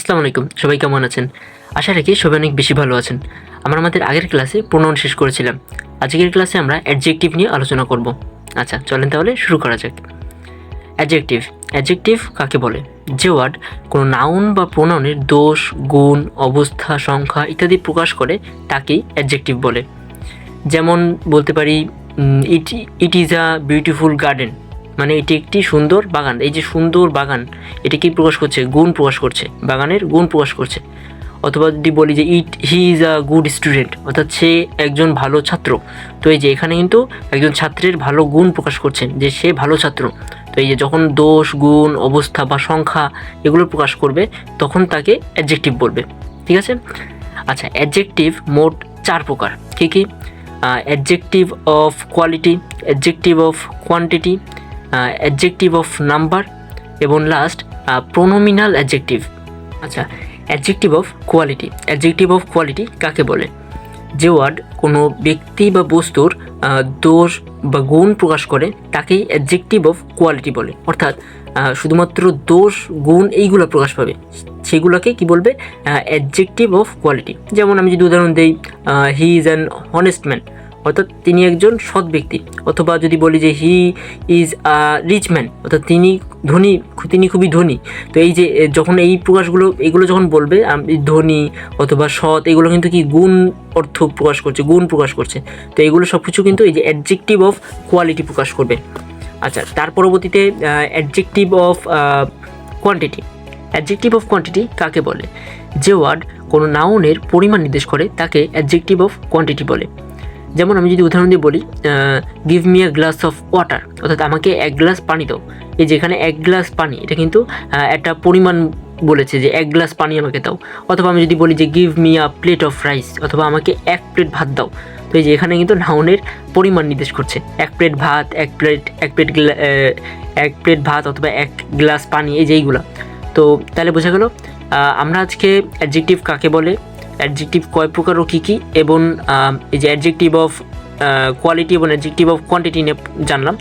আসসালামু আলাইকুম, সবাই কেমন আছেন? আশা রাখি সবাই অনেক বেশি ভালো আছেন। আমরা আমাদের আগের ক্লাসে প্রোনাউন শেষ করেছিলাম। আজকের ক্লাসে আমরা অ্যাডজেক্টিভ নিয়ে আলোচনা করব। আচ্ছা, চলেন তাহলে শুরু করা যাক। অ্যাডজেক্টিভ। অ্যাডজেক্টিভ কাকে বলে? যে ওয়ার্ড কোনো নাউন বা প্রোনাউনের দোষ, গুণ, অবস্থা, সংখ্যা ইত্যাদি প্রকাশ করে তাকেই অ্যাডজেক্টিভ বলে। যেমন বলতে পারি it is a beautiful garden, মানে এটি একটি সুন্দর বাগান। এই যে সুন্দর বাগান, এটা কি প্রকাশ করছে? গুণ প্রকাশ করছে, বাগানের গুণ প্রকাশ করছে। অথবা যদি বলি যে he is a good student, অর্থাৎ সে একজন ভালো ছাত্র। তো এই যে এখানে কিন্তু একজন ছাত্রের ভালো গুণ প্রকাশ করছেন যে সে ভালো ছাত্র। তো এই যে যখন দোষ, গুণ, অবস্থা বা সংখ্যা এগুলো প্রকাশ করবে তখন তাকে অ্যাডজেক্টিভ বলবে। ঠিক আছে? আচ্ছা, অ্যাডজেক্টিভ মোট 4 প্রকার। কী কী? Adjective of quality, adjective of quantity, adjective of number এবং লাস্ট প্রোনোমিনাল অ্যাডজেক্টিভ। আচ্ছা, adjective of quality. Adjective of quality কাকে বলে? যে ওয়ার্ড কোনো ব্যক্তি বা বস্তুর দোষ বা গুণ প্রকাশ করে তাকেই অ্যাডজেক্টিভ অফ কোয়ালিটি বলে। অর্থাৎ শুধুমাত্র দোষ, গুণ এইগুলো প্রকাশ পাবে, সেগুলোকে কি বলবে? Adjective of quality. যেমন আমি যদি উদাহরণ দিই, he is an honest man, অর্থাৎ তিনি একজন সৎ ব্যক্তি। অথবা যদি বলি যে he is a rich man, অর্থাৎ তিনি খুবই ধনী। তো এই যে যখন এই প্রকাশগুলো এগুলো যখন বলবে ধনী অথবা সৎ, এগুলো কিন্তু কি গুণ অর্থ প্রকাশ করছে, গুণ প্রকাশ করছে। তো এগুলো সব কিছু কিন্তু এই যে অ্যাডজেক্টিভ অফ কোয়ালিটি প্রকাশ করবে। আচ্ছা, তার পরবর্তীতে adjective of quantity. Adjective of quantity কাকে বলে? যে ওয়ার্ড কোনো নাউনের পরিমাণ নির্দেশ করে তাকে অ্যাডজেক্টিভ অফ কোয়ান্টিটি বলে। যেমন আমি যদি উদাহরণ দিয়ে বলি, give me a glass of water, অর্থাৎ আমাকে 1 গ্লাস পানি দাও। এই যে এখানে 1 গ্লাস পানি, এটা কিন্তু একটা পরিমাণ বলেছে যে 1 গ্লাস পানি আমাকে দাও। অথবা আমি যদি বলি যে give me a plate of rice, অথবা আমাকে 1 প্লেট ভাত দাও। তো এই যে এখানে কিন্তু নাউনের পরিমাণ নির্দেশ করছে। 1 প্লেট ভাত, 1 প্লেট ভাত অথবা 1 গ্লাস পানি, এই যে এইগুলা। তো তাহলে বোঝা গেল আমরা আজকে অ্যাডজেক্টিভ কাকে বলে, অ্যাডজেক্টিভ কয় প্রকার ও কী কী, এবং এই যে অ্যাডজেক্টিভ অফ কোয়ালিটি এবং অ্যাডজেক্টিভ অফ কোয়ান্টিটি নিয়ে জানলাম।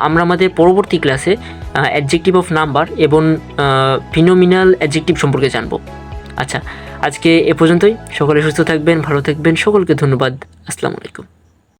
আমরা আমাদের পরবর্তী ক্লাসে অ্যাডজেক্টিভ অফ নাম্বার এবং ফিনোমিনাল অ্যাডজেক্টিভ সম্পর্কে জানবো। আচ্ছা, আজকে এ পর্যন্তই। সকলে সুস্থ থাকবেন, ভালো থাকবেন। সকলকে ধন্যবাদ। আসসালামু আলাইকুম।